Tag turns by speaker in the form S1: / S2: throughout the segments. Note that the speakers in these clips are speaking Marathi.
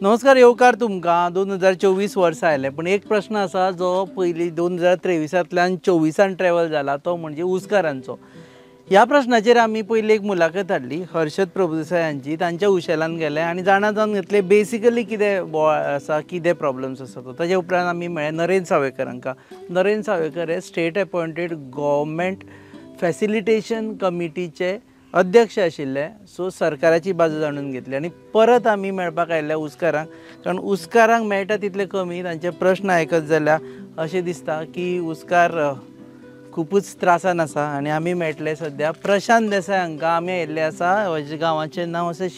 S1: नमस्कार, येवकार तुमकां 2024 वर्स आयले, पण एक प्रश्न आसा जो पयलीं 2023तल्यान 24 ट्रॅव्हल जाला, तो म्हणजे उस्कारांचो. ह्या प्रश्नाचेर आमी पयली एक मुलाखत हाडली हर्षद प्रभुदेसाय हांची. तांच्या उशेलान गेले आनी जाणा जावन घेतले बेसिकली कितें बोवाळ आसा, कितें प्रॉब्लम्स आसा तो. ताजे उपरांत आमी मेळ्ळे नरेंद्र सावयकर हांकां. नरेंद्र सावयकर हे स्टेट अपॉयंटेड गव्हर्मेंट फॅसिलिटेशन कमिटीचे अध्यक्ष आशिल्ले. सो सरकाराची बाजू जाणून घेतली आनी परत आमी मेळपाक आयिल्ले उस्कारांक, कारण उस्कारांक मेळटा तितले कमी. तांचे प्रश्न आयकत जाल्यार अशें दिसता की उस्कार खूपच त्रासान आसा. आनी आमी मेळटले सद्या प्रशांत देसाय हांकां. आमी आयिल्ले आसा गांवाचें नांव आसा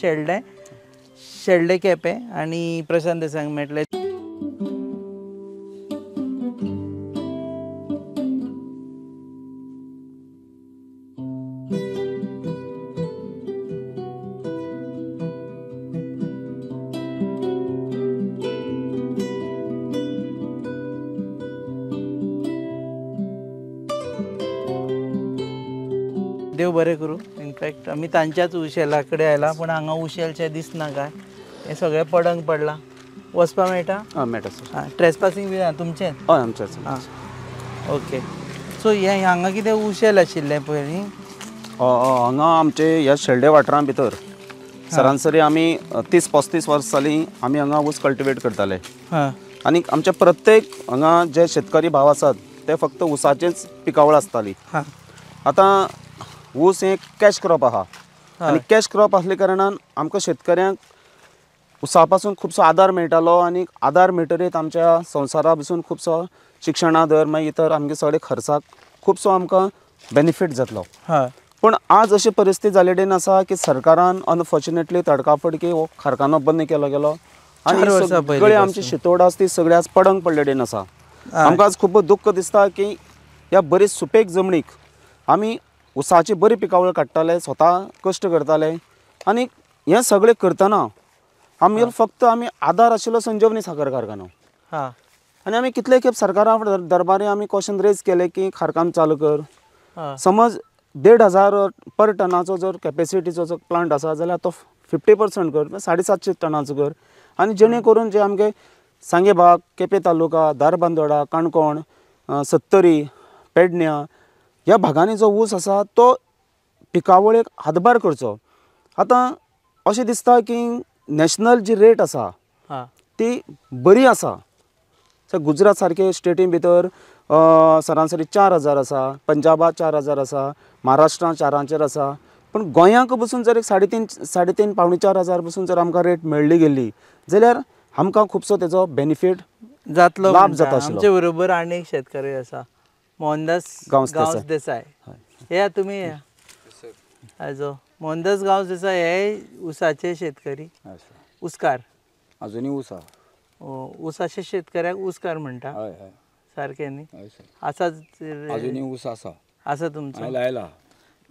S1: शेल्डे केपें, आनी प्रशांत देसाय हांकां मेळटले. देव बरें करूं. इनफॅक्ट आमी तांच्याच उशेला कडेन आयला, पण हांगा उशेलचें दिसना काय. हें सगळें पडंग पडलां. वचपा मेळटा?
S2: हां मेळटा सर.
S1: हां, ट्रेसपासींग बी तुमचें?
S2: हय आमचेंच.
S1: हां, ओके. सो हें हांगा कितें उशेल आशिल्लें पयलीं?
S2: हांगा आमचे ह्या शेल्डे वाठारां भितर सरासरी आमी 30-35 वर्स जालीं आमी हांगा ऊस कल्टिवेट करताले. आनी आमचे प्रत्येक हांगा जे शेतकरी भाव आसात ते फक्त ऊसाचेच पिकावळ आसताली. आतां ऊस हें कॅश क्रॉप आहा, आनी कॅश क्रॉप आसले कारणान आमकां शेतकऱ्यांक ऊसा पासून खुबसो आदार मेळटालो. आनी आदार मेळटरीत आमच्या संवसारा पसून खुबसो शिक्षणा दर मागीर इतर आमगे सगळे खर्चाक खुबसो आमकां बेनिफीट जातलो. पूण आज अशी परिस्थिती जाले कडेन आसा की सरकारान अनफॉर्च्युनेटली तडकाफडकी हो कारखानो बंद केलो गेलो आनी सगळे आमची शितोड आसा ती सगळे आज पडंग पडले कडेन आसा. आमकां आज खूब दुख्ख दिसता की ह्या बरी सुपेक जमनीक आमी ऊसाची बरी पिकावळ काडटाले, स्वता कश्ट करताले, आनी हें सगळें करतना आमी फक्त आमी आदार आशिल्लो संजीवनी साखर कारखानो. आनी आमी कितले खेप सरकारा दरबारी आमी क्वेश्चन रेज केले की कारखानो चालू कर. समज 1,500 पर टनाचो जर कॅपेसिटीचो जो प्लांट आसा जाल्यार तो 50% कर, 750 टनाचो कर. आनी जेणे करून जे आमगे सांगेबाग, केपें तालुका, धारबांदोडा, काणकोण, सत्तरी, पेडण्यां ह्या भागांनी जो ऊस आसा तो पिकावळेक हातभार करचो. आतां अशें दिसता की नॅशनल जी रेट आसा ती बरी आसा. गुजरात सारके स्टेटी भितर सरासरी 4,000 आसा, पंजाबात 4,000 आसा, महाराष्ट्रांत 4,000 आसा. पूण गोंयांक बसून जर एक 3.5 पावणे 4,000 बसून जर आमकां रेट मेळ्ळी गेली जाल्यार आमकां खुबसो तेजो बेनिफीट
S1: जातलो,
S2: लाभ जाता आशिल्लो.
S1: आमचे बरोबर आनी एक शेतकरी आसा, मोहनदास गांवस देसाय. हे तुमी हाजो मोहनदास गांवस देसाय हे ऊसाचे शेतकरी, उस्कार
S3: अजुनी ऊस
S1: ऊसाचे शेतकऱ्याक उस्कार म्हणटा. सारकें न्ही? आसा
S3: अजुनी ऊस आसा
S1: तुमचो?
S3: लायला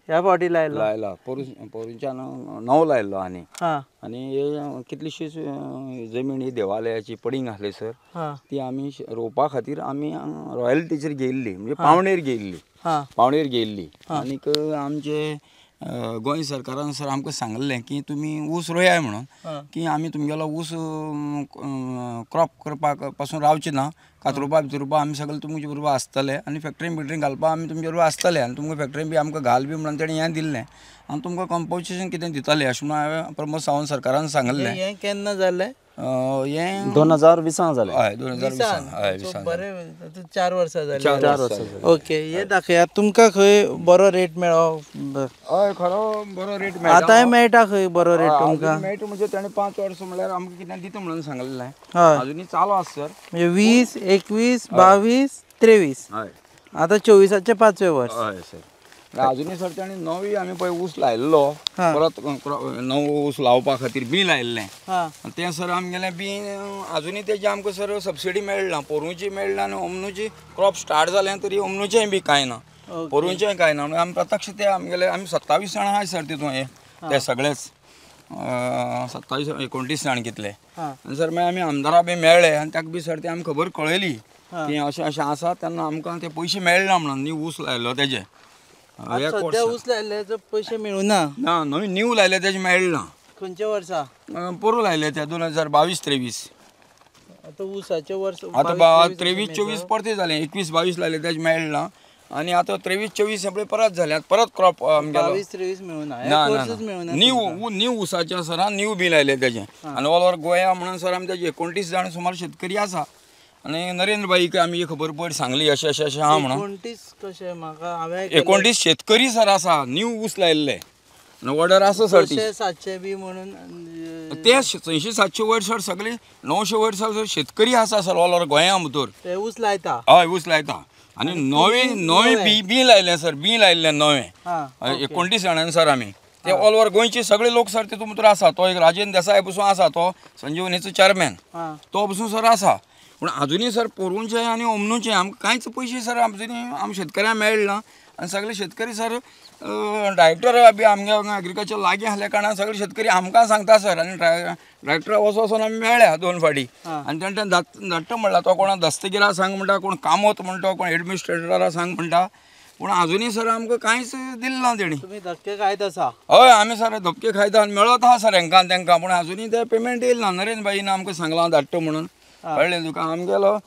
S1: ह्या फावटी लायला
S3: पोरुंच्यान 9 लायल्लो आनी हे कितलीशीच जमीन ही देवालयाची पडींग आसली सर, ती आमी रोवपा खातीर आमी रॉयल्टीचेर घेयल्ली, म्हणजे पावणेर घेयल्ली. आनीक आमचे गोंय सरकारान सर आमकां सांगलें की तुमी ऊस रोयाय म्हणून, की आमी तुमगेलो ऊस क्रॉप करपाक पासून रावचे ना, कातरुपा भितरुपा आमी सगळे तुमचे बरोबर आसतले, आनी फॅक्टरीन बिक्टरीन घालपा आमी तुमचे बरोबर आसतले, आनी तुमकां फॅक्टरीन बी आमकां घाल बी म्हणून तेणें हें दिल्लें, आनी तुमकां कॉम्पोजिशन कितें दितालें अशें म्हणून हांवें प्रमोद सावंत सरकारान सांगलें.
S1: हें केन्ना जालें?
S3: हें
S2: 2020 जालें.
S1: हय 2020. बरें, 4 वर्सां जालीं. 4 वर्सां. ओके, हे दाखयात. तुमकां खंय बरो रेट मेळ्ळो?
S3: हय, खरो बरो रेट मेळटा.
S1: आतांय मेळटा खंय बरो रेट तुमकां?
S3: मेळटा म्हणजे ताणें 5 वर्सां म्हणल्यार आमकां कितें दिता म्हणून सांगलेलें. अजुनी चालू आसा सर.
S1: म्हणजे 20, 21, 22, 23. आतां 24चे 5वें वर्स.
S3: हय सर. अजुनी सर ताणें नवी आमी पळय ऊस लायल्लो, परत नवो ऊस लावपा खातीर बी लायिल्लें. तें सर आमगेलें बी अजुनी तेजी आमकां सर सबसिडी मेळना. पोरूंची मेळना आनी अमनूची क्रॉप स्टार्ट जालें तरी अमनूचेंय बी कांय ना, पोरूंचेंय कांय ना. आमी प्रत्यक्ष ते आमगेले आमी 27 जाणां आहाय सर तितून. हे ते सगळेच 27-29 जाण कितले. आनी सर मागीर आमी आमदारा बी मेळ्ळे आनी ताका बी सर ती आमकां खबर कळयली की अशें अशें आसा. तेन्ना आमकां ते पयशे मेळना म्हणून न्ही ऊस लायलो तेजे.
S1: सद्या ऊस लायल्याचे पयशे मेळूना.
S3: ना, नवी नीव लायले तेजे मेळना.
S1: खंयच्या वर्सा
S3: पोरू लायले त्या 2022-23
S1: आता ऊसाचे वर्ष
S3: आता 23-24 परते जाले 21-22 लायले त्याच मेळना आणि आता 23-24 आपले परत झाल्यात परत क्रॉप
S1: 22-23 मिळून
S3: न्यू ऊसाच्या सर न्यू बी लायले त्याचे आणि ऑल ओव्हर गोंया म्हणून सर आमी त्याचे 29 जाण सुमार शेतकरी आसा आणि नरेंद्र भाईक आमी खबर पड सांगली अशें आहा म्हणून
S1: 29 कशें म्हाका हांवें
S3: 29 शेतकरी सर आसा न्यू ऊस लायल्ले ऑर्डर आसा सर
S1: 700 बी म्हणून
S3: ते 600-700 वयर सर सगळे 900 वयर सर शेतकरी आसा सर ऑल ओव्हर गोंया भितर
S1: ते ऊस लायता
S3: हय ऊस लायता आणि नवे बी लायले सर बी लायल्ले नवे 29 जाणांनी सर आमी ते ऑल ओव्हर गोंयचे सगळे लोक सर तितून भितर आसा तो एक राजेंद्र देसाय पसून आसा तो संजीवनीचो चेअरमॅन तो पसून सर आसा पूण अजुनूय सर पोरूंचे आनी ओमनूचे आमकां कांयच पयशे सर अजुनूय आमी शेतकऱ्यांक मेळना आनी सगळे शेतकरी सर डायरेक्टर बी आमगे एग्रीकल्चर लागीं आसल्या कारणान सगळे शेतकरी आमकां सांगता सर आनी डायरेक्टरा वचून आमी मेळ्ळ्या 2 फाटी आनी तेणें धाडटा म्हणला तो कोणा दस्तगिरा सांग म्हणटा कोण कामत म्हणटा कोण एडमिनिस्ट्रेटरा सांग म्हणटा पूण अजुनूय सर आमकां कांयच दिलें ना तेणी
S1: तुमी धक्के खायत आसा
S3: हय आमी सर धपके खायता आनी मेळत आहा सर हांकां तेंकां पूण अजुनूय ते पेमेंट येयले ना नरेंद्र भाईन आमकां सांगलां धाडटा म्हणून कळ्ळें तुका आमगेलो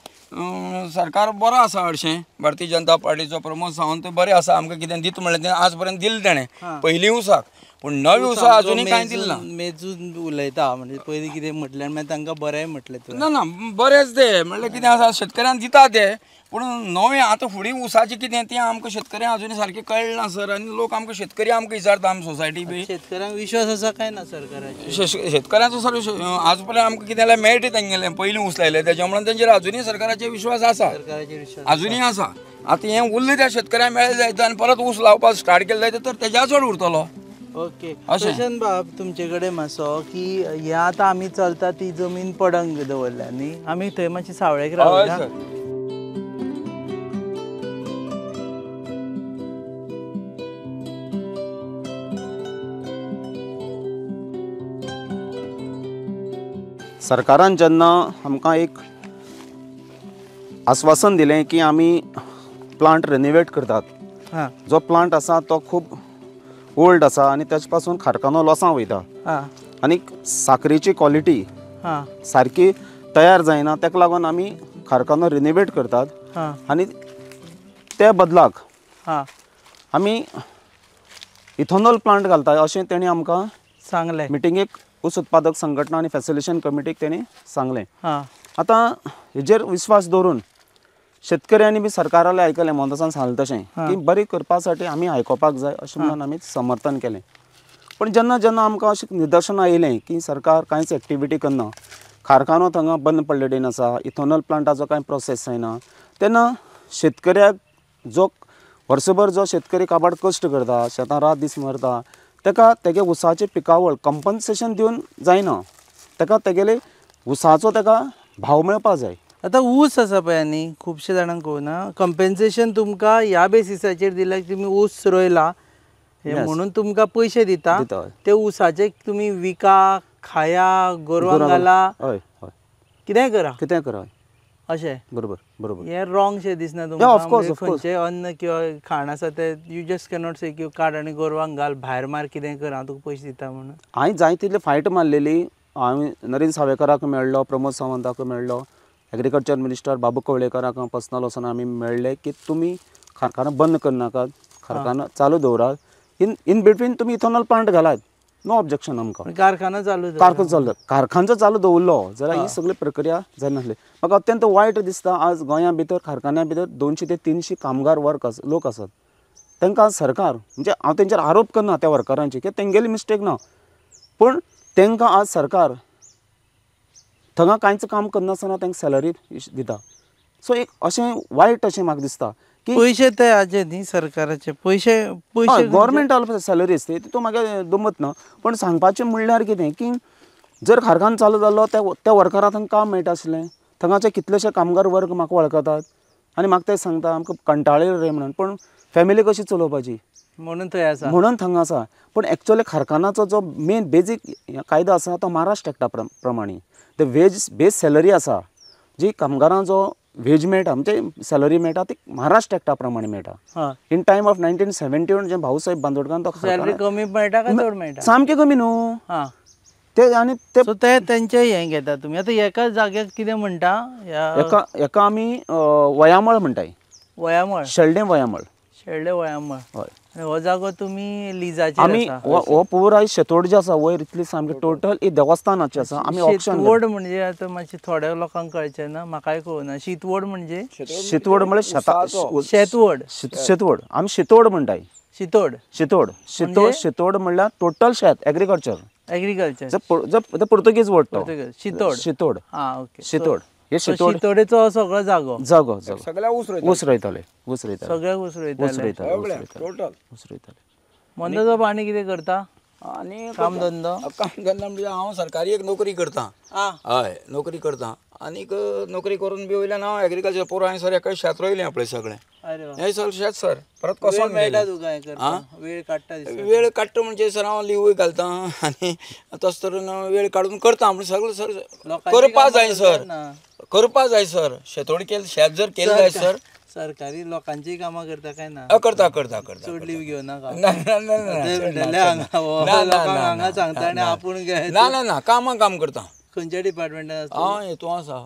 S3: सरकार बरो आसा हरशें भारतीय जनता पार्टीचो प्रमोद सावंत बरें आसा आमकां कितें दिता म्हणलें तें आज पर्यंत दिलें तेणें पयलीं उसाक पूण नवी उसा अजुनूय कांय दिलें ना
S1: मेजून उलयता म्हणजे पयलीं कितें म्हटलें मागीर तांकां बरें म्हटलें
S3: ना बरेंच ते म्हणल्यार कितें आसा शेतकऱ्यांक दिता ते पूण नवें आतां फुडें उसाचें कितें तें आमकां शेतकऱ्यांक अजुनूय सारकें कळना सर आनी लोक आमकां शेतकरी आमकां विचारता आमी सोसायटी बी
S1: शेतकऱ्यांक विश्वास आसा काय ना सरकाराचेर
S3: शेतकऱ्यांचो सर आज पर्यंत आमकां कितें जाल्यार मेळटा तेंगेलें पयलीं उस लायलें तेच्या मुळे तेंचेर अजुनूय सरकाराचेर विश्वास आसा
S1: सरकाराचेर विश्वास
S3: अजुनूय आसा आतां हें उरलें त्या शेतकऱ्यांक मेळ्ळें जायत आनी परत ऊस लावपाक स्टार्ट केलें जायत तर तेज्या चड उरतलो
S1: ओके प्रशांत बाब तुमचे कडेन मातसो की हे आतां आमी चलता ती जमीन पडंग दवरल्या न्ही आमी थंय मातशी सावळेक रावया
S2: सरकारान जेन्ना आमकां एक आश्वासन दिलें की आमी प्लांट रिनोवेट करतात जो प्लांट आसा तो खूब ओल्ड आसा आनी तेजे पासून कारखानो लॉसां वयता आनी साखरेची क्वॉलिटी सारकी तयार जायना तेका लागून आमी कारखानो रिनोवेट करतात आनी त्या बदलाक आमी इथॉनॉल प्लांट घालता अशें तेणी आमकां
S1: सांगलें
S2: मिटिंगेक ऊस उत्पादक संघटना आनी फॅसिलिटेशन कमिटीक तेणी सांगलें आतां हेजेर विश्वास दवरून शेतकऱ्यांनी बी सरकाराले आयकलें मोहनदासान सांगलें तशें की बरी करपा साठी आमी आयकोपाक जाय अशें म्हणून आमी समर्थन केलें पण जेन्ना जेन्ना आमकां अशें निदर्शनां येयलें की सरकार कांयच एक्टिविटी करना कारखानो थंगा बंद पडलेडेन आसा इथॉनॉल प्लांटाचो कांय प्रोसेस जायना तेन्ना शेतकऱ्याक जो वर्सभर जो शेतकरी काबाड कश्ट करता शेतां रात दीस मरता तेका तेगे उसाचे पिकावळ कंपन्सेशन दिवन जायना तेका तेगेले उसाचो तेका भाव मेळपा जाय
S1: आतां ऊस आसा पळय न्ही खुबशे जाणांक कळना कंपेन्सेशन तुमकां ह्या बेसिसाचेर दिल्यार तुमी ऊस रोयला म्हणून तुमकां पयशे दिता ते ऊसाचे तुमी विका खाया गोरवांक घाला कितेंय करा अशें
S2: बरोबर
S1: हें रॉंग शें दिसना तुमकां खंयचें अन्न किंवा खाण आसा ते यू जस्ट कॅनॉट से की काड आनी गोरवांक घाल भायर मार कितेंय कर हांव तुका पयशे दिता म्हणून
S2: हांवें जाय तितले फायट मारलेली हांवें नरेंद्र सावयकाराक मेळ्ळो प्रमोद सावंताक मेळ्ळो एग्रीकल्चर मिनिस्टर बाबू कवळेकराक पर्सनल वचून आमी मेळ्ळे की तुमी कारखानो बंद करनाकात कारखानो चालू दवरात इन बिटवीन तुमी इथॉनॉल प्लांट घालात नो ऑब्जेक्शन आमकां कारखानो चालू दवरलो जाल्यार ही सगळी प्रक्रिया जायनासली म्हाका अत्यंत वायट दिसता आज गोंया भितर कारखान्या भितर 200 ते 300 कामगार लोक आसात तांकां सरकार म्हणजे हांव तेंचेर आरोप करना त्या वर्करांचे की तेंगेली मिस्टेक ना पूण तांकां आज सरकार थंगा कांयच काम करनासतना तांकां सॅलरी दिता सो एक अशें वायट अशें म्हाका दिसता की
S1: पयशे ते हाजे न्ही सरकाराचे पयशे
S2: गव्हर्मेंट सॅलरीज तितून म्हाका दुमत ना पण सांगपाचें म्हणल्यार कितें की जर कारखानो चालू जाल्लो त्या वर्कराक थंगा काम मेळटा आसलें थंगाचे कितलेशे कामगार वर्ग म्हाका वळखतात आनी म्हाका ते सांगता आमकां कंटाळ्ळे रे म्हणून पण फॅमिली कशी चलोवपाची
S1: म्हणून थंय आसा
S2: म्हणून थंगा आसा पण एक्चुअली कारखान्याचो जो मेन बेजीक कायदो आसा तो महाराष्ट्र एक्टा प्रमाणे द बेस सॅलरी आसा जी कामगारां जो वेज मेळटा म्हणजे सॅलरी मेळटा ती महाराष्ट्र एक्टा प्रमाणे मेळटा इन टायम ऑफ 1971 जे भाऊसाहेब बांदोडकर तो
S1: सॅलरी कमी मेळटा काय चड मेळटा
S2: सामकें कमी न्हू ते आनी ते
S1: सो ते तेंचे हें घेता तुमी आतां एका जाग्याक कितें म्हणटा
S2: एका आमी वयामळ म्हणटाय
S1: वयामळ
S2: शेल्डें वयामळ
S1: शेळडे वयामळ
S2: हय
S1: आनी हो जागो तुमी लिजाचेर
S2: आमी
S1: आसा
S2: हो पुराय शेतोड जे आसा वयर इतली सामकी टोटल ही देवस्थानाची आसा आमी ऑप्शन
S1: शेतवड म्हणजे आतां मातशें थोड्या लोकांक कळचें ना म्हाकाय कळना शीतवड म्हणजे
S2: शितवड म्हळ्यार
S1: शेतवड
S2: शेतवड आमी शितोड म्हणटाय
S1: शितोड
S2: शितोड शितोड म्हणल्यार टोटल शेत एग्रीकल्चर
S1: एग्रीकल्चर
S2: जो पुर्तुगीज वर्ड तो
S1: शितोड
S2: शितोड
S1: आं ओके
S2: शितोड हे
S1: सो
S2: शितोड
S1: शितोडेचो सगळो जागो
S2: जागो
S3: सगळ्या ऊस
S2: ऊस रोयताले ऊस रोयताले
S1: सगळ्याक ऊस रोयताले
S3: टोटल
S2: ऊस रोयताले
S1: मंदाचो पाणी कितें करता
S3: आनी
S1: काम धंदो
S3: काम धंदा म्हणजे हांव सरकारी एक नोकरी करता हय नोकरी करता आनीक नोकरी करून बी वयल्यान हांव एग्रीकल्चर पोर हांवें सर एका शेत रोयलें आपलें सगळें
S1: अरे वा.
S3: हें सगळें शेत सर परत कसो
S1: मेळटा तुका हें करपाक? वेळ काडटा दिसता.
S3: वेळ काडटा म्हणजे सर हांव लिवूय घालता आनी तस तरेन वेळ काडून करता पूण सगळें सर करपा जाय सर करपा जाय सर शेतोड केलें शेत जर केलें जाय सर
S1: सरकारी लोकांची कामां करता काय ना
S3: करता करता करता
S1: चड लीव घेऊ नका
S3: ना ना ना
S1: हांगा सांगता आनी आपूण घे
S3: ना ना ना कामां काम करता
S1: खंयच्या डिपार्टमेंटान आसता
S3: हांव हेतू आसा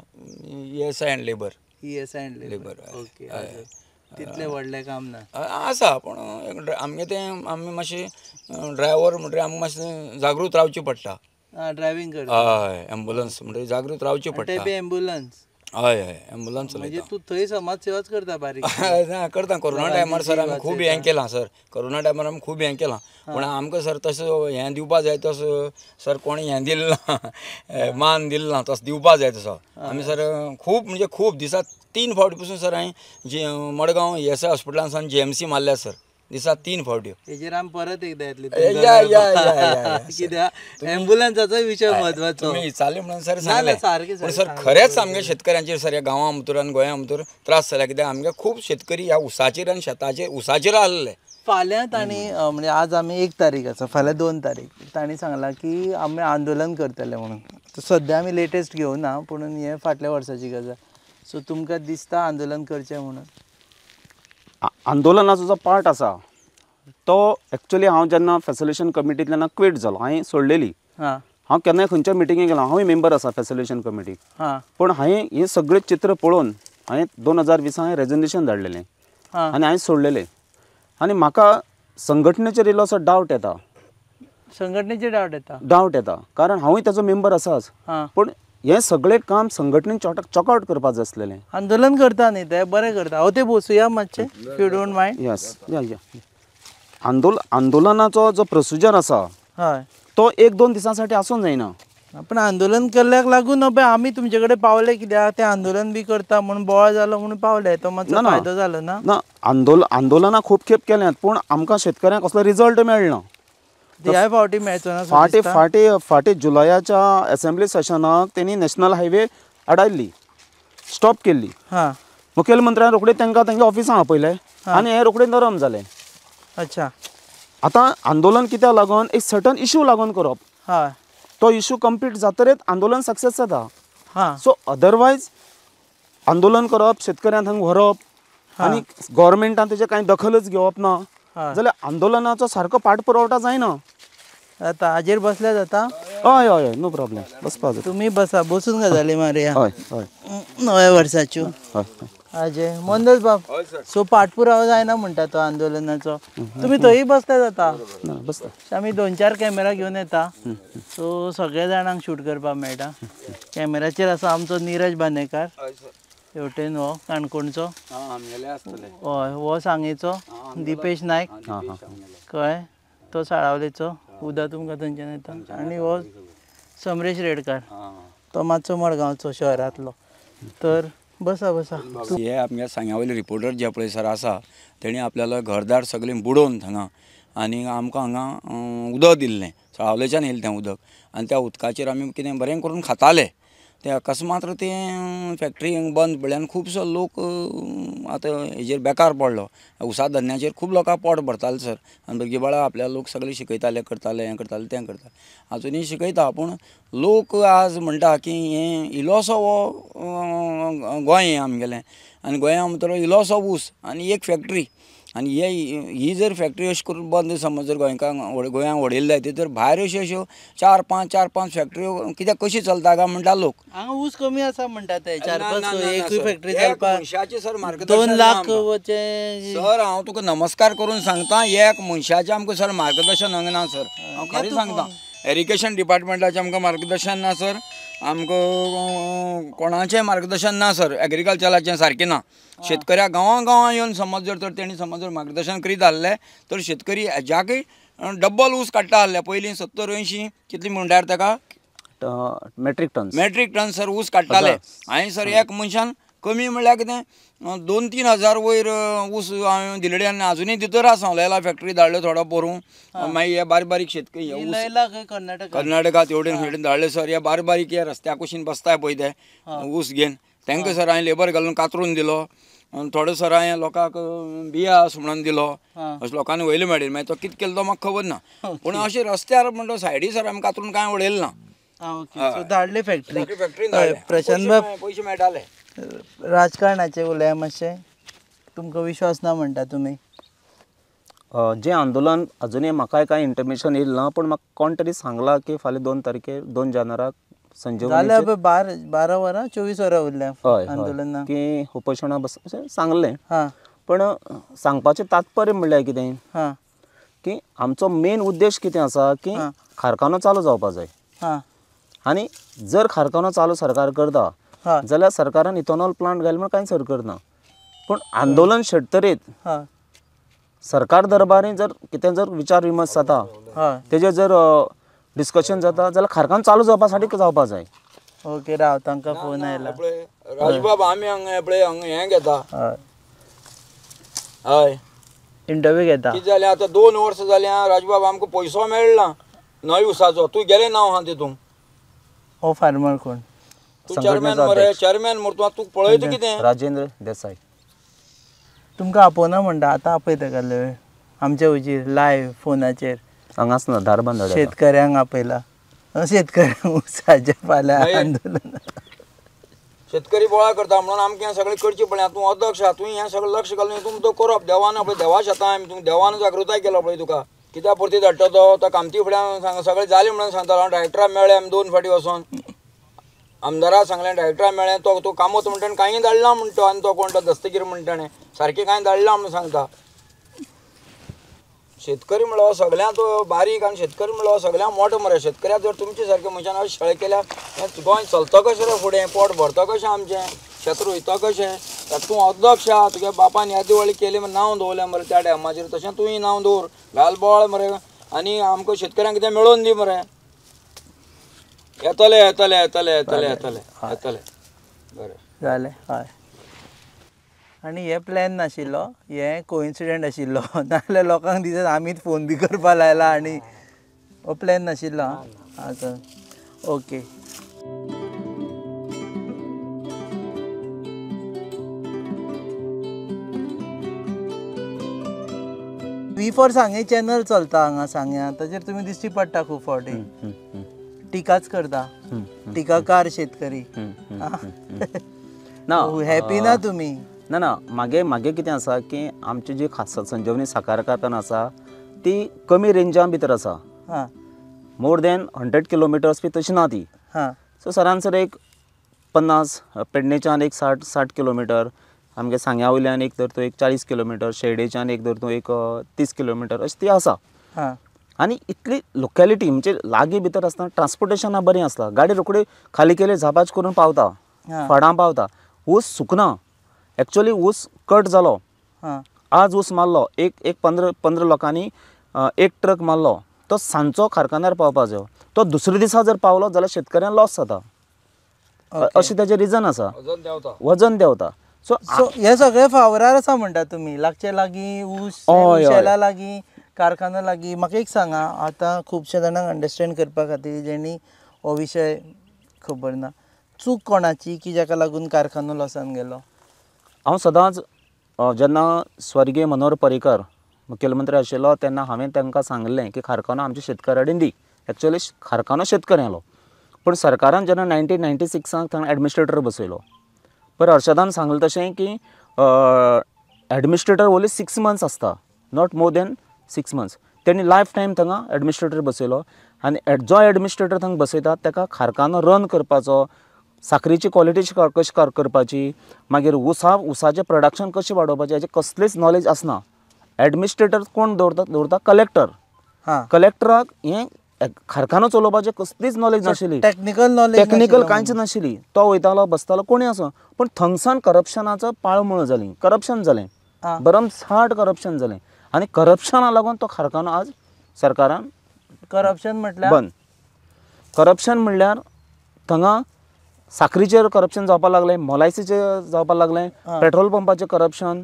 S3: ESI end labour
S1: ESI end labour okay तितलें व्हडलें काम ना
S3: आसा पूण आमगे तें आमी मातशें ड्रायव्हर म्हणटकीर आमकां मातशें जागृत रावचें पडटा
S1: ड्रायव्हिंग करता
S3: हय एम्बुलन्स म्हणटकीर जागृत रावचें पडटा
S1: ते एम्बुलन्स
S3: हय हय एम्बुलन्स
S1: म्हणजे तूं थंय समाज सेवाच करता बारीक
S3: ना करता कोरोना टायमार सर आमी खूब हें केलां सर कोरोना टायमार आमी खूब हें केलां पूण आमकां सर तसो हें दिवपा जाय तसो सर कोणी हें दिलें ना मान दिलें ना तसो दिवपा जाय तसो आमी सर खूब म्हणजे खूब दिसाक 3 फावटी पसून सर हांवें जी मडगांव ESI हॉस्पिटलान सावन GMC मारल्या सर दिसाक 3 फावटी
S1: हेजेर आमी परत एकदा येतले
S3: कित्याक
S1: एम्बुलन्साचो विशय म्हत्वाचो
S3: तुमी विचारलें म्हणून सर
S1: सारकें
S3: सांगलें पूण सर खरेंच आमगे शेतकऱ्यांचेर सर ह्या गांवां भितर आनी गोंया भितर त्रास जाला कित्याक आमगे खूब शेतकरी ह्या उसाचेर आनी शेताचेर उसाचेर आसलेले
S1: फाल्यां तांणी म्हणजे आज आमी 1 तारीख आसा फाल्यां 2 तारीख तांणी सांगलां की आमी आंदोलन करतले म्हणून सद्या आमी लेटेस्ट घेवना पूण हें फाटल्या वर्साची गजाल सो तुमकां दिसता आंदोलन करचें म्हणून
S2: आंदोलनाचो जो पार्ट आसा तो एक्चुअली हांव जेन्ना फॅसिलिटेशन कमिटींतल्यान क्विट जालो हांवें सोडलेली हांव केन्नाय खंयच्या मिटिंगेक गेलो हांवूय मेंबर आसा फॅसिलिटेशन कमिटीक पूण हांवें हें सगळें चित्र पळोवन हांवें 2020 हांवें रेजिग्नेशन धाडलेलें आनी हांवें सोडलेलें आनी म्हाका संघटनेचेर इल्लो असो डावट येता
S1: संघटनेचेर
S2: डावट येता कारण हांवूय ताचो मेंबर आसाच पूण हें सगळें काम संघटनेन चॉकआउट करपाक जाय आसलेलें
S1: आंदोलन करता न्ही ते बरें करता हांव ते बसुया मातशें if you don't mind
S2: yes या आंदोलनाचो जो प्रोसिजर आसा
S1: हय
S2: तो 1-2 दिसां साठी आसूंक जायना
S1: पण आंदोलन केल्ल्याक लागून पळय आमी तुमचे कडेन पावले कित्याक ते आंदोलन बी करता म्हणून बोवाळ जालो म्हणून पावले तो मातसो फायदो जालो ना
S2: ना आंदोलनां खूब खेप केल्यात पूण आमकां शेतकऱ्यांक कसलो रिजल्ट मेळना
S1: ह्या फावटी मेळचो ना
S2: फाटी जुलयाच्या असेंब्ली सेशनाक तेणी नॅशनल हायवे अडायल्ली स्टॉप केल्ली मुखेलमंत्र्यान रोखडेच तांकां तांच्या ऑफिसांत आपयले आनी हें रोखडेच नरम जालें
S1: अच्छा
S2: आतां आंदोलन कित्याक लागून एक सर्टन इश्यू लागून करप
S1: हय
S2: तो इश्यू कंप्लीट जातरेच आंदोलन सक्सेस जाता सो अदरवायज आंदोलन करप शेतकऱ्यांक थंय व्हरप आनी गोवोरमेंटान तेजे कांय दखलच घेवप ना जाल्यार आंदोलनाचो सारको पाठपुरावो जायना
S1: जाता हाजेर बसल्या जाता
S2: हय हय नो प्रॉब्लेम बसपा जाता
S1: तुमी बसा बसून गजाली मारया
S2: हय हय
S1: नव्या वर्साच्यो
S2: हय
S1: अजय मंदोज बाब सो पाठपुरावो जायना म्हणटा तो आंदोलनाचो तुमी थंय बसता जाता
S2: बसता
S1: आमी 2-4 कॅमेरा घेवन येता सो सगळ्या जाणांक शूट करपाक मेळटा कॅमेराचेर आसा आमचो निरज बांदेकार हेवटेन हो काणकोणचो हय हो सांगेचो दिपेश नायक कळ्ळें तो साळावलेचो उदा तुमकां थंयच्यान येता आनी हो समरेश रेडकार तो मातसो मडगांवचो शहरांतलो तर बसा
S3: हे आमगे सांग्या रिपोर्टर जे पळय सर आसा तेणी आपल्याला घरदार सगळें बुडोवन हांगा आनी आमकां हांगा उदक दिल्लें साळावलेच्यान येयलें तें उदक आनी त्या उदकाचेर आमी कितें बरें करून खाताले ते अकस्मात तें फॅक्टरी बंद पडल्यान खुबसो लोक आतां हेजेर बेकार पडलो उसा धन्याचेर खूब लोकां पोट भरताले सर आनी भुरगीं बाळां आपल्या लोक सगळे शिकयताले करताले हें करताले तें करताले आजुनूय शिकयता पूण लोक आज म्हणटा की हें इल्लोसो हो गोंय आमगेलें आनी गोंया भितर इल्लोसो ऊस आनी एक फॅक्टरी आनी ही जर फॅक्टरी अशी करून बंद समज जर गोंयांक उडयले जायते तर भायर अश्यो 4-5 फॅक्टऱ्यो कित्याक कशी चलता काय म्हणटा लोक.
S1: हांगा ऊस कमी आसा म्हणटा ते 4-5 एकूय फॅक्टरी
S3: एक
S1: चलपाक
S3: मनशाचे सर
S1: 2 लाख
S3: सर हांव तुका नमस्कार करून सांगता एक मनशाचें आमकां सर मार्गदर्शन हांगा ना सर. हांव खरें सांगता एरिगेशन डिपार्टमेंटाचें आमकां मार्गदर्शन ना सर. आमकां कोणाचें मार्गदर्शन ना सर. एग्रीकल्चराचें सारकें ना. शेतकऱ्याक गांवां येवन समज जर तर तेणी समज जर मार्गदर्शन करीत आसलें तर शेतकरी हेज्याकय डब्बल ऊस काडटा आसले. पयलीं 70-80 कितली म्हणल्यार ताका मेट्रीक टन सर ऊस काडटाले. हांवें सर एक मनशान कमी म्हणल्यार कितें 2-3 हजार वयर ऊस हांवें दिलेले आनी आजुनूय भितर आसा. लयला फॅक्टरी धाडल्यो थोडो भरूंक. मागीर हे बारीक शेतकरी कर्नाटकात एवढे धाडले सर. हे बारीक हे रस्त्या कुशीन बसताय पळय ते ऊस घेवन तांकां सर हांवें लेबर घालून कातरून दिलो. थोडो सर हांवें लोकांक बिया म्हणून दिलो. अशें लोकांनी वयले मेळ्ळे. मागीर तो कितें केलो तो म्हाका खबर ना. पूण अशें रस्त्यार म्हणटा सायडी सर आमी कातरून कांय उडयलें ना.
S1: धाडले फॅक्टरी.
S3: प्रशांत बाब पयशे मेळटाले.
S1: राजकारणाचे उलया मातशें तुमकां विश्वास ना म्हणटा तुमी.
S2: जें आंदोलन अजुनूय म्हाकाय कांय इंटरमेशन येयलें ना. पूण म्हाका कोण तरी सांगला की फाल्यां 2 तारखेर 2 जानेराक संजीवनी
S1: 12 वरां 24 वरां उरल्या आंदोलनाक
S2: की उपोशणां बस अशें सांगलें. पण सांगपाचें तात्पर्य म्हणल्यार कितें की आमचो मेन उद्देश कितें आसा की कारखानो चालू जावपाक जाय. आनी जर कारखानो चालू सरकार करता जाल्यार सरकारान इथॉनॉल प्लांट घाल म्हण कांयच हरकत ना. पूण आंदोलन शेततरेत सरकार दरबारी जर कितें जर विचार विमर्श जाता तेजेर जर डिस्कशन जाता जाल्यार कारखानो चालू जावपासाठी जावपाक जाय.
S1: ओके राव तांकां फोन आयला.
S3: राजबाब आमी हांगा पळय हांगा हें घेता. हय
S1: इंटरव्यू घेता.
S3: कितें जालें आतां 2 वर्सां जाल्यां राजबाब आमकां पयसो मेळना नवी उसाचो. तूं गेलें नांव आहा तितून.
S1: हो फार्मर कोण?
S3: तूं चेअरमॅन मरे चेअरमॅन म्हणटा तूं पळयता कितें?
S2: राजेंद्र देसाई.
S1: तुमकां आपोवना म्हणटा आतां आपयता गेले आमचे वयचेर लायव्ह फोनाचेर.
S2: हांगाच ना धारबांदोड्या
S1: शेतकऱ्यांक आपयला. शेतकऱ्यांक उसाचे फाल्यां आंदोलन.
S3: शेतकरी बोळा करता म्हणून आमकां हें सगळें करचें पडलें. तूं अध्यक्ष आहा तुवें हें सगळें लक्ष घालून तुमी तो करप. देवान पळय देवा शेतां आमी तुमी देवान जागृताय केलो पळय तुका. कित्याक परती धाडटा तो कामती फुड्यान सांग सगळें जालें म्हणून सांगतालो. हांव डायरेक्टरा मेळ्ळें आमी 2 फावटी वचोन. आमदारा सांगलें डायरेक्टरा मेळ्ळें तो कामत म्हणटा कांय धाडला म्हणटा. आनी तो कोण तो दस्तगीर म्हणटाणे सारकें कांय धाडला म्हणून सांगता. शेतकरी म्हणलो सगळ्यांत बारीक आनी शेतकरी म्हणलो सगळ्यांत मोठो मरे. शेतकऱ्याक जर तुमचे सारके मनशान अशें शेळे केल्यार गोंय चलता कशें रे फुडें? पोट भरता कशें आमचें? शेत रोयता कशें? तूं अध्यक्ष आहा तुगे बापान ह्या दिवाळी केली म्हण नांव दवरलें मरे त्या टायमाचेर. तशें तुवें नांव दवर घाल बोळ मरे. आनी आमकां शेतकऱ्यांक कितें मेळोवन दी मरे. येतले बरें
S1: जालें. हय आनी हे प्लॅन नाशिल्लो. हे कोइन्सिडंट आशिल्लो. नाजाल्यार लोकांक दिसत आमीच फोन बी करपा लायला आनी हो प्लॅन नाशिल्लो. आतां ओके. V4 सांगे चॅनल चलता हांगा सांग्या. ताचेर तुमी दिश्टी पडटा खूब फावटी. टिकाच करता. टिकाकार शेतकरी. हॅपी ना तुमी?
S2: ना मागे कितें आसा की आमची जी संजीवनी साखर कारखाना आसा ती कमी रेंजा भितर आसा. मोर दॅन 100 किलोमिटर्स बी तशी ना ती. सो सरासर एक 50 पेडणेच्यान एक 60 किलोमिटर. आमगे सांग्या वयल्यान एक धर तूं एक 40 किलोमिटर. शेळडेच्यान एक धर तूं एक 30 किलोमिटर अशी ती आसा. आनी इतली लोकॅलिटी म्हणजे लागीं भितर आसतना ट्रान्सपोर्टेशनां बरीं आसता. गाडी रोखडी खाली केली झापाच करून पावता. फळां पावता. ऊस सुकना. एक्चुअली ऊस कट जालो. आज ऊस मारलो एक 15 लोकांनी एक ट्रक मारलो. तो सांजचो कारखान्यार पावपाक जायो. तो दुसरे दिसा जर पावलो जाल्यार शेतकऱ्यांक लॉस जाता. अशें तेजें रिजन आसा. वजन देंवता. सो
S1: हे सगळे फावरार आसा म्हणटा तुमी. लागचे लागीं ऊस शेला लागीं कारखानो लागीं. म्हाका एक सांगा आतां खुबशे जाणांक अंडरस्टँड करपा खातीर जेणी हो विशय खबर ना. चूक कोणाची की जाका लागून कारखानो लॉसान गेलो?
S2: हांव सदांच जेन्ना स्वर्गीय मनोहर पर्रीकर मुखेलमंत्री आशिल्लो तेन्ना हांवें तांकां सांगलें की कारखानो आमच्या शेतकऱ्या कडेन दी. एक्चुअली कारखानो शेतकऱ्यालो. पूण सरकारान जेन्ना 1996 थंय एडमिनिस्ट्रेटर बसयलो. पर हर्षदान सांगलें तशें की एडमिनिस्ट्रेटर ओन्ली 6 मंथ्स आसता, नॉट मोर दॅन 6 मंथ्स. त्यांनी लायफ टायम थंगा एडमिनिस्ट्रेटर बसयलो आनी जो एडमिनिस्ट्रेटर थंगा बसयता ताका कारखानो रन करपाचो, साखरेची क्वॉलिटी कशी करपाची, मागीर उसाचें प्रोडक्शन कशें वाडोवपाचें हेजें कसलेंच नॉलेज आसना. एडमिनिस्ट्रेटर कोण दवरता कलेक्टर. कलेक्टराक हें कारखानो चलोवपाचें कसलीच नॉलेज नाशिल्ली, टेक्निकल कांयच नाशिल्ली. तो वयतालो बसतालो कोणी असो, पूण थंगसान करप्शनाचो पाळमळ जाली, करप्शन जालें, भरमसाट करप्शन जालें. आनी करप्शनाक लागून तो कारखानो आज सरकारान
S1: करप्शन म्हटल्यार
S2: बंद. करप्शन म्हणल्यार थंगा साखरीचेर करप्शन जावपाक लागलें, मोलायसीचेर जावपाक लागलें, पेट्रोल पंपाचें करप्शन.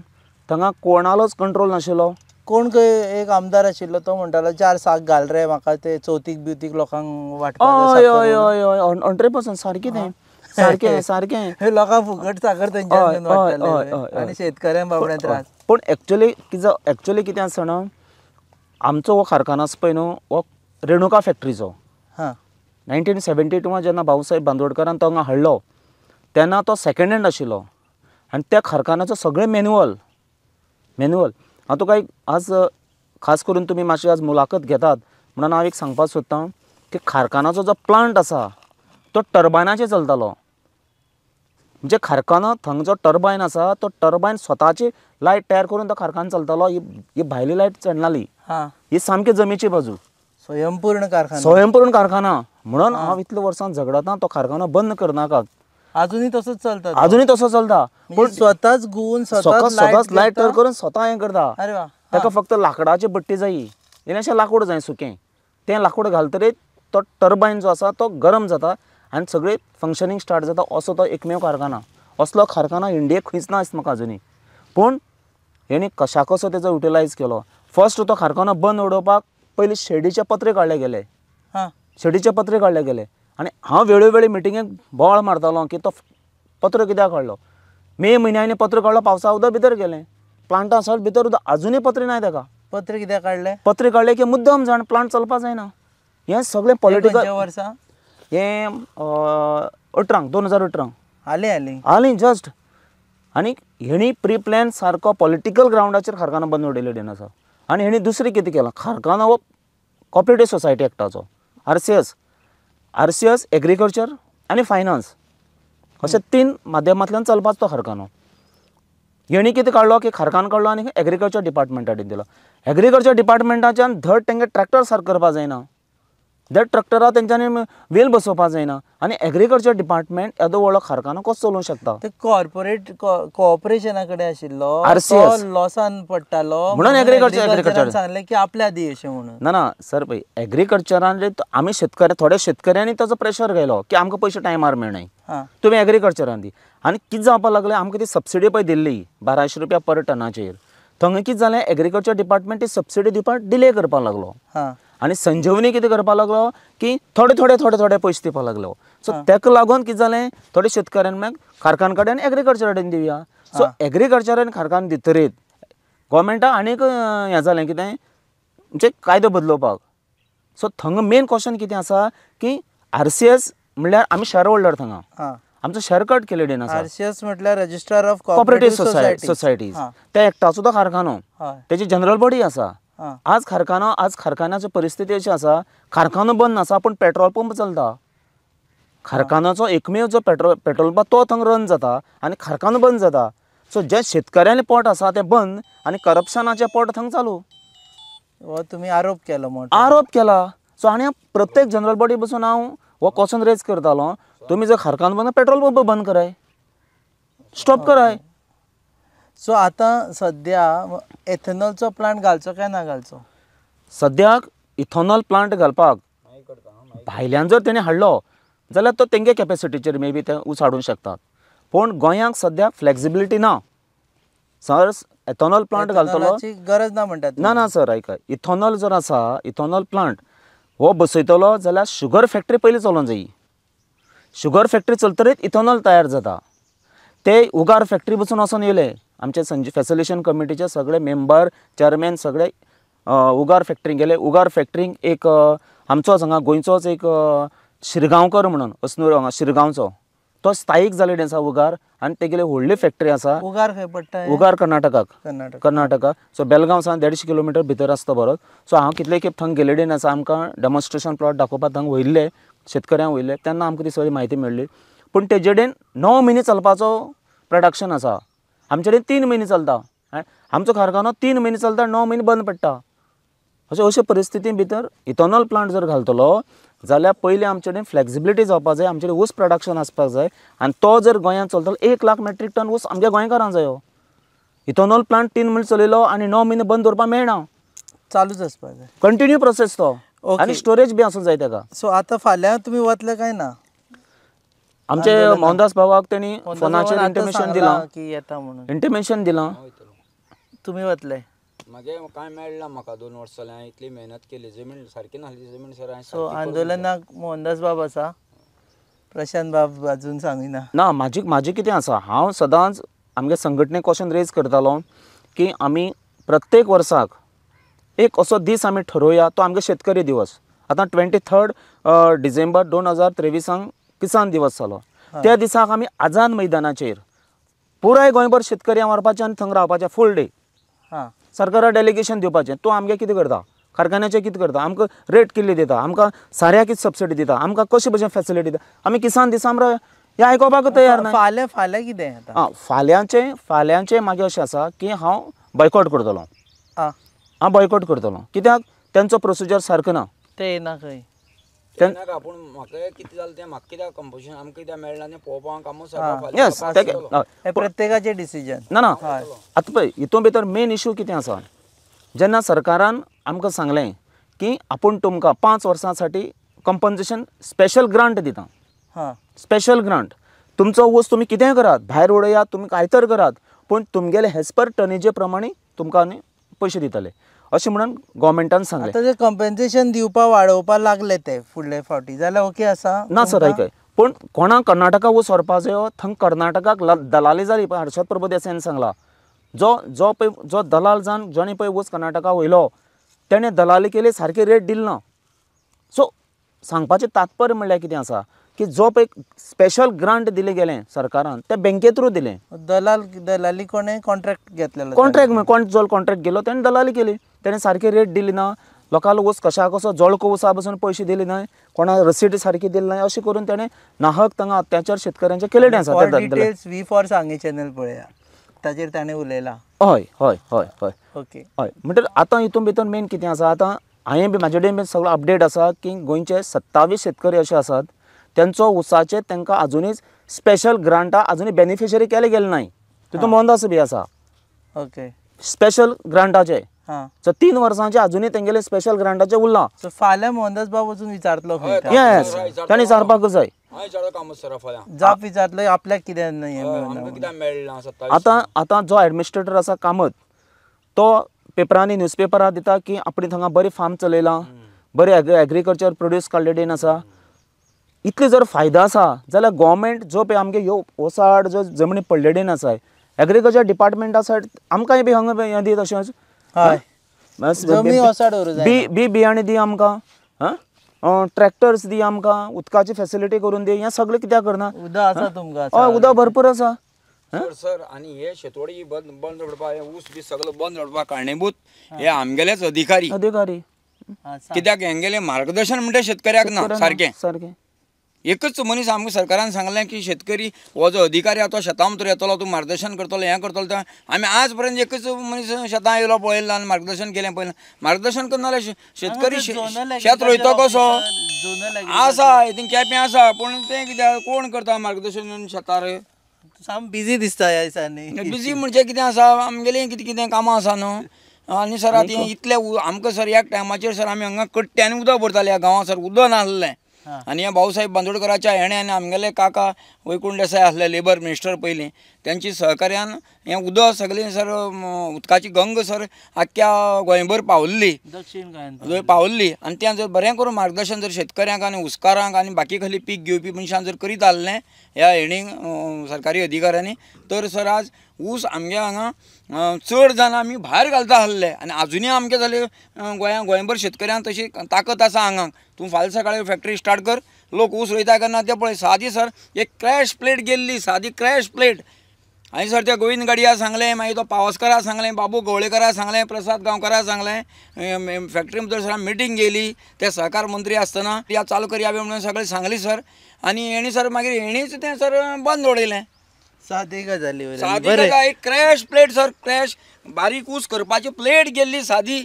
S2: थंगा कोणालोच कंट्रोल नाशिल्लो.
S1: कोण खंय एक आमदार आशिल्लो तो म्हणटालो 4 साक घाल रे म्हाका ते चवथीक बिवतीक लोकांक वाटपाक.
S2: हय हय हय हय 100% सारकें तें, सारकें सारकें.
S1: हे लोकांक फुकट साखर तेंच्यान वाडटाले आनी शेतकऱ्यांक बाबड्या त्रास.
S2: पूण एक्चुअली कितें आसा जाणा, आमचो हो कारखानो आसा पळय न्हू, हो रेणुका फॅक्टरीचो. 1972 जेन्ना भाऊसाहेब बांदोडकरान तो हांगा हाडलो तेन्ना तो सेकंड हँड आशिल्लो आनी त्या कारखान्याचो सगळें मॅन्युअल. हांव तुका एक आज खास करून तुमी मातशी आज मुलाखत घेतात म्हणून हांव एक सांगपाक सोदतां की कारखान्याचो जो प्लांट आसा तो टर्बायनाचेर चलतालो. म्हणजे कारखानो थंग जो टर्बायन आसा तो टर्बायन स्वताची लायट तयार करून तो कारखानो चलतालो. ही भायली लायट चडनाली, ही सामकी जमेची बाजू, स्वयंपूर्ण कारखाना. म्हणून हांव इतल्या वर्सां झगडतां तो कारखानो बंद करनाकात.
S1: अजूनही तसोच चलता,
S2: अजूनही तसो चलता.
S1: पूण स्वताच गुवन
S2: स्वताच लायट तयार करून स्वता हें करता.
S1: अरे वा.
S2: ताका फक्त लाकडाची बट्टी जायी, इल्लेशें लाकूड जाय सुकें. तें लाकूड घालतरीत तो टर्बायन जो आसा तो गरम जाता आनी सगळें फंक्शनींग स्टार्ट जाता. असो तो एकमेव कारखाना. असलो कारखाना इंडियेक खंयच ना दिसता म्हाका अजुनी. पूण हेणी कशा कसो तेजो युटिलायज केलो. फर्स्ट तो कारखानो बंद उडोवपाक पयलीं शेडीचे पत्रे काडले गेले, आनी हांव वेळोवेळी मिटिंगेक बोवाळ मारतालो की तो पत्र कित्याक काडलो. मे म्हयन्यांनी पत्र काडलो, पावसा उदक भितर गेलें, प्लांटा सट भितर उदक, अजुनूय पत्रे नाय ताका.
S1: पत्र कित्याक काडले?
S2: पत्रे काडले की मुद्दम जाण प्लांट चलपा जायना. हें सगळें पॉलिटिकल
S1: वर्सां
S2: हें 2018 हालीं जस्ट. आनी हेणी प्री प्लॅन सारको पॉलिटिकल ग्रावंडाचेर कारखानो बंद उडयले आसा. आनी हेणी दुसरें कितें केलां, कारखानो हो कॉपरेटीव सोसायटी एक्टाचो, RCS एग्रीकल्चर आनी फायनान्स अशे 3 माध्यमांतल्यान चलपाचो तो कारखानो. हेणी कितें काडलो की कारखानो काडलो आनी एग्रीकल्चर डिपार्टमेंटाक दिलो. एग्रीकल्चर डिपार्टमेंटाच्यान धड तेंगे ट्रॅक्टर सारको करपा जायना, धड ट्रॅक्टरा तेंच्यांनी व्हील बसोवपा जायना. आनी एग्रीकल्चर डिपार्टमेंट येदो व्हडलो कारखानो कसो चलोवंक शकता?
S1: ते कॉर्पोरेट कोऑपरेशना कडेन आशिल्लो,
S2: RCS
S1: लॉसान पडटालो
S2: म्हणून एग्रीकल्चर
S1: सांगलें की आपल्या दी अशें म्हणून.
S2: ना सर पळय, एग्रीकल्चरान आमी शेतकरी थोड्या शेतकऱ्यांनी ताचो प्रेशर घायलो की आमकां पयशे टायमार मेळनाय, तुमी एग्रीकल्चरान दी. आनी कितें जावपाक लागलें, आमकां ती सबसिडी पळय दिल्ली 1200 रुपया पर टनाचेर. थंग कितें जालें, एग्रीकल्चर डिपार्टमेंट ती सबसिडी दिवपाक डिले करपाक लागलो. आनी संजीवनी कितें करपाक लागलो की थोडे पयशे दिवपाक लागलो. सो ताका लागून कितें जालें, थोडे शेतकऱ्यांनी मागीर कारखान कडेन एग्रीकल्चर कडेन दिवया. सो एग्रीकल्चरान कारखान दितरीत गोवोरमेंटाक आनीक हें जालें कितें, म्हणजे कायदो बदलोवपाक. सो थंग मेन क्वेश्चन कितें आसा की RCS म्हणल्यार आमी शेअर होल्डर थंगा, आमचो शेअर कट केले डेन आसा.
S1: RCS म्हटल्यार रजिस्ट्रार ऑफ
S2: कॉपरेटीव सोसायटीज. त्या एक्टाचो तो कारखानो, तेची जनरल बॉडी आसा. आज कारखान्याची परिस्थिती अशी आसा, कारखानो बंद आसा पूण पेट्रोल पंप चलता. कारखान्याचो एकमेव जो पेट्रोल पंप तो थंग रन जाता आनी कारखानो बंद जाता. सो जे शेतकऱ्यांनी पोट आसा तें बंद आनी करप्शनाचें पोट थंग चालू.
S1: तुमी आरोप
S2: केला. सो आनी प्रत्येक जनरल बॉडी बसून हांव हो क्वेश्चन रेज करतालो, तुमी जर कारखानो बंद, पेट्रोल पंप बंद कराय, स्टॉप कराय.
S1: सो आतां सद्या एथेनॉलचो प्लांट घालचो काय ना घालचो?
S2: सद्याक इथॉनॉल प्लांट घालपाक भायल्यान जर तेणी हाडलो जाल्यार तो तेंगे कॅपेसिटीचेर मे बी ते ऊस हाडूंक शकतात. पूण गोंयांक सद्या फ्लेक्सिबिलिटी ना. सर एथॉनॉल प्लांट घालतलो
S1: गरज ना म्हणटात.
S2: ना सर ऐका, इथॉनॉल जर आसा, इथॉनॉल प्लांट हो बसयतलो जाल्यार शुगर फॅक्टरी पयलीं चलोवंक जायी. शुगर फॅक्टरी चलतरीत इथॉनॉल तयार जाता. ते उगार फॅक्टरी बसून वचून येयले आमचे फॅसिलिटेशन कमिटीचे सगळे मेंबर, चेअरमॅन सगळे उगार फॅक्टरीक गेले. उगार फॅक्टरीक एक आमचोच हांगा गोंयचोच एक शिरगांवकर म्हणून, असनूर हांगा शिरगांवचो, तो स्थायीक जालेले आसा उगार आनी तेगेले व्हडली फॅक्टरी आसा.
S1: उगार खंय पडटा?
S2: उगार कर्नाटकाक.
S1: कर्नाटक.
S2: कर्नाटका. सो बेलगांव सावन 150 किलोमिटर भितर आसता बरो. सो हांव कितले खेप थंय गेलेडेन आसा. आमकां डेमॉन्स्ट्रेशन प्लॉट दाखोवपाक थंय वयल्ले शेतकऱ्यांक वयल्ले तेन्ना आमकां ती सगळी म्हायती मेळ्ळी. पूण तेजे कडेन 9 म्हयने चलपाचो प्रोडक्शन आसा. आमचे कडेन 3 म्हयने चलता. आमचो कारखानो 3 म्हयने चलता, 9 म्हयने बंद पडटा. अशे परिस्थिती भितर इथॉनॉल प्लांट जर घालतलो जाल्यार पयलीं आमचे कडेन फ्लेक्सिबिलिटी जावपाक जाय, आमचे कडेन ऊस प्रोडक्शन आसपाक जाय. आनी तो जर गोंयांत चलतलो 1 लाख मेट्रीक टन ऊस आमच्या गोंयकारांक जायो. इथॉनॉल प्लांट 3 म्हयने चलयलो आनी 9 म्हयने बंद दवरपाक मेळना.
S1: चालूच आसपाक जाय.
S2: कंटिन्यू प्रोसेस तो.
S1: ओके.
S2: आनी स्टोरेज बी आसूंक जाय ताका.
S1: सो आतां फाल्यां तुमी वतले काय ना?
S2: आमचे मोहनदास भावाक तेणी फोनाचेर इंटिमेशन दिलां
S1: की येता म्हणून.
S2: इंटिमेशन दिलां.
S1: तुमी वतले?
S3: मागे कांय मेळना म्हाका 2 वर्सां जालीं. हांवें इतली मेहनत केली. जमीन सारकी नासली जमीन सर.
S1: सो आंदोलनाक मोहनदास बाब आसा, प्रशांत बाब अजून सांगिना?
S2: ना, म्हाजी कितें आसा, हांव सदांच आमगे संघटनेक क्वेश्चन रेज करतालो की आमी प्रत्येक वर्साक एक असो दीस आमी ठरोवया, तो आमगे शेतकरी दिवस. आतां 23 डिसेंबर 2023 किसान दिवस जालो. त्या दिसाक आमी आझाद मैदानाचेर पुराय गोंयभर शेतकऱ्यांक व्हरपाचें आनी थंय रावपाचें फूल डे.
S1: हां.
S2: सरकाराक डेलिगेशन दिवपाचें. तो आमगे कितें करता, कारखान्याचें कितें करता, आमकां रेट कितली दिता, आमकां साऱ्या कितें सबसिडी दिता, आमकां कशे भशेन फॅसिलिटी दिता. आमी किसान दिसा रावया हें आयकोपाक तयार ना.
S1: फाल्यां कितें आतां?
S2: फाल्यांचें मागीर अशें आसा की हांव बॉयकॉट करतलो.
S1: आं.
S2: हांव बॉयकॉट करतलो. कित्याक तेंचो प्रोसिजर सारको ना.
S1: ते येना खंय.
S3: तेन्ना पूण म्हाका कितें जालें तें म्हाका कित्याक कंपोजिशन आमकां कित्याक मेळना तें पळोवपाक आमकां
S2: येस
S1: हें प्रत्येकाचें डिसिजन.
S2: ना आतां पळय हितून भितर मेन इशू कितें आसा, जेन्ना सरकारान आमकां सांगलें की आपूण तुमकां 5 वर्सां साठी कंपन्सेशन स्पेशल ग्रांट दिता.
S1: हां.
S2: Special grant. तुमचो ऊस तुमी कितेंय करात, भायर उडयात, तुमी कायतर करात, पूण तुमगेले हेज पर टनेजे प्रमाणे तुमकां आनी पयशे दितले अशें म्हणून गोवोरमेंटान सांगलें.
S1: आतां जे कंपेन्सेशन दिवपा वाडोवपा लागले ते फुडले फावटी जाल्यार ओके आसा?
S2: ना सर ऐकय, पूण कोणाक कर्नाटका ऊस व्हरपा जायो थंय कर्नाटकाक दलाली जाली पळय. हर्षद प्रभू देसायान सांगला जो दलाल जावन जेणे पळय ऊस कर्नाटका वयलो तेणे दलाली केली, सारकी रेट दिली ना. सो सांगपाचें तात्पर्य म्हणल्यार कितें आसा की जो पळय स्पेशल ग्रांट दिलें गेलें सरकारान तें बँके थ्रू दिलें.
S1: दलाली कोणें कॉन्ट्रॅक्ट घेतलेलो?
S2: कॉन्ट्रॅक्ट जो कॉन्ट्रॅक्ट गेलो तेणें दलाली केली. तेणें सारकी रेट दिली ना. लोकांक ऊस कशा कसो जळको ऊसा बसून पयशे दिले नाय, कोणा रसीद सारकी दिली नाय, अशें करून तेणें नाहक थंगा अत्याचार शेतकऱ्यांचे केलेले आसा.
S1: डिटेल्स V4 सांगी चॅनल पळया, ताचेर ताणें उलयला.
S2: हय.
S1: ओके.
S2: हय म्हणटर आतां हितून भितर मेन कितें आसा, आतां हांवें बी म्हाजे कडेन सगळो अपडेट आसा की गोंयचे 27 शेतकरी अशे आसात तेंचो ऊसाचे तांकां आजुनूय स्पेशल ग्रांटा आजुनूय बेनिफिशरी केले गेले नाय. तितून मोहनदास बी आसा.
S1: ओके.
S2: स्पेशल ग्रांटाचे.
S1: हां.
S2: सो 3 वर्सांचे आजुनूय तेंगेले स्पेशल ग्रांटाचे उरला.
S1: सो फाल्यां मोहनदास बाब वचून विचारतलो खंय?
S2: येस, ताणें विचारपाकूच जाय.
S1: जाप विचारतलो आपल्याक कितें
S2: आतां जो एडमिनिस्ट्रेटर आसा कामत तो पेपरांनी न्यूजपेपरां दिता की आपणी थंगा बरी फार्म चलयलां, बरे एग्रीकल्चर प्रोड्यूस काडलेडीन आसा. इतले जर फायदो आसा जाल्यार गोवोरमेंट जो पळय आमगे ह्यो ओसाड जो जमनी पडलेडीन आसाय एग्रीकल्चर डिपार्टमेंटा सायड आमकांय बी हांगा हें दी तशेंच.
S1: हय. जमीन ओसाड दवरूं जाय.
S2: बियाणे दी आमकां, ट्रॅक्टर्स दी आमकां, उदकाची फॅसिलिटी करून दी. हें सगळें कित्याक करना?
S1: उदक आसा तुमकां?
S2: हय, उदक भरपूर आसा
S3: सर. आनी हे शेतवडी बंद दवरपा, ऊस बी सगळं बंद दवरपा कारणीभूत हे आमगेलेच अधिकारी. कित्याक हेंगेलें मार्गदर्शन म्हणटा शेतकऱ्याक ना सारकें. एकच मनीस आमकां सरकारान सांगलें की शेतकरी हो जो अधिकारी आसा तो शेतां भितर येतलो, तूं मार्गदर्शन करतलो, हें करतलो. तें आमी आज पर्यंत एकच मनीस शेतां येयलो पळयलो आनी मार्गदर्शन केलें पळयलें. मार्गदर्शन करना जाल्यार शेतकरी शेत रोयतो कसो आसा, हितून केपें आसा, पूण तें कित्याक कोण करता मार्गदर्शन शेतार?
S1: साम बिजी दिसता ह्या दिसांनी.
S3: बिजी म्हणजे कितें आसा, आमगेलें कितें कितें कामां आसा न्हू. आनी सर आतां इतले आमकां सर ह्या टायमाचेर सर आमी हांगा कट्ट्यांनी उदक भरताले. ह्या गांवांत सर उदक नासलें. आनी हे भाऊसाहेब बांदोडकराच्या हेणे आनी आमगेले काका वैकुंठ देसाय आसले लेबर मिनिस्टर पयलीं, त्यांची सहकार्यान हें उदक सगळें सर उदकाची गंग सर आख्या गोंयभर पावल्ली,
S1: दक्षिण
S3: पावल्ली. आनी त्या जर बरें करून मार्गदर्शन जर शेतकऱ्यांक आनी उसकारांक आनी बाकी खाली पीक घेवपी मनशांक जर करीत आसलें ह्या हेणीक सरकारी अधिकाऱ्यांनी, तर सर आज ऊस आमगे हांगा चड जावन आमी भायर घालता आसले. आनी आजुनूय आमगे जाले गोंयभर शेतकऱ्यांक तशी ताकद आसा हांगा. तूं फाल्यां सकाळीं फॅक्टरी स्टार्ट कर, लोक ऊस रोयता करना ते पळय सादी सर एक क्रॅश प्लेट गेल्ली, सादी क्रॅश प्लेट. हांवें सर त्या गोविंद गाडया सांगलें, मागीर तो पावसकारा सांगलें, बाबू गवळेकारा सांगलें, प्रसाद गांवकारा सांगलें, फॅक्टरी भितर सर मिटींग गेली, ते सहकार मंत्री आसतना या चालू करया बी म्हणून सगळें सांगली सर. आनी हेणी सर मागीर हेणीच तें सर बंद उडयलें.
S1: सादी गजाली
S3: सादी काय एक क्रॅश प्लेट सर, क्रॅश बारीक ऊस करपाची प्लेट गेल्ली सादी.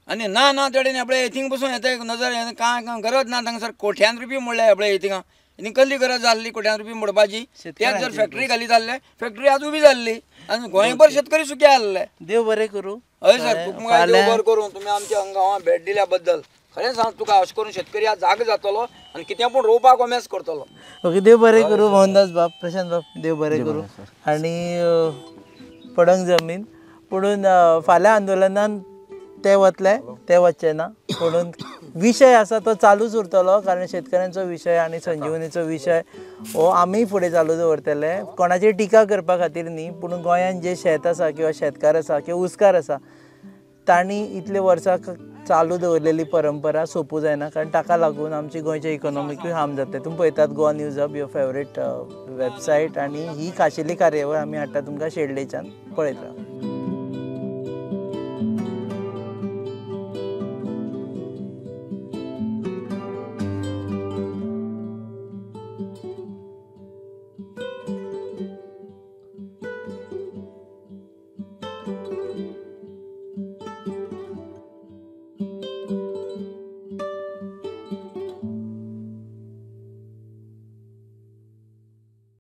S3: आनी ना ना तेडेन आपले हितींग बसून येता नजर कांय गरज ना तांकां सर कोट्यान रुपया मोडले आपले हितींगा. आनी कसली गरज जाल्ली कोट्यान रुपया मोडपाची. त्याच जर फॅक्टरी घाली जाल्ले फॅक्टरी आज उबी जाल्ली आनी गोंयभर शेतकरी सुखी आसले.
S1: देव बरें करूं.
S3: हय सर, तुमकां देव बरें करूं. तुमी आमच्या गांवां भेट दिल्या बद्दल खरें सांग तुका अशें करून शेतकरी आज जाग जातलो आनी कितें पूण रोवपाक उमेद करतलो.
S1: ओके, देव बरें करूं मोहनदास बाब, प्रशांत बाब, देव बरें करूं. आनी पडंग जमीन पुणून फाल्यां आंदोलनान ते वतले ते वचचे ना, म्हणून विशय आसा तो चालूच उरतलो. कारण शेतकऱ्यांचो विशय आनी संजीवनीचो विशय हो आमी फुडें चालू दवरतले. कोणाचेर टिका करपा खातीर न्ही, पूण गोंयांत जे शेत आसा किंवा शेतकार आसा किंवा उसकार आसा तांणी इतले वर्सां चालू दवरलेली परंपरा सोंपूं जायना. कारण ताका लागून आमची गोंयच्या इकॉनॉमिकूय हार्म जातले. तुमी पळयतात Goa news hub your favourite website, आनी ही खाशेली कार्यावळ आमी हाडटा तुमकां शेल्डेच्यान. पळयत राहा.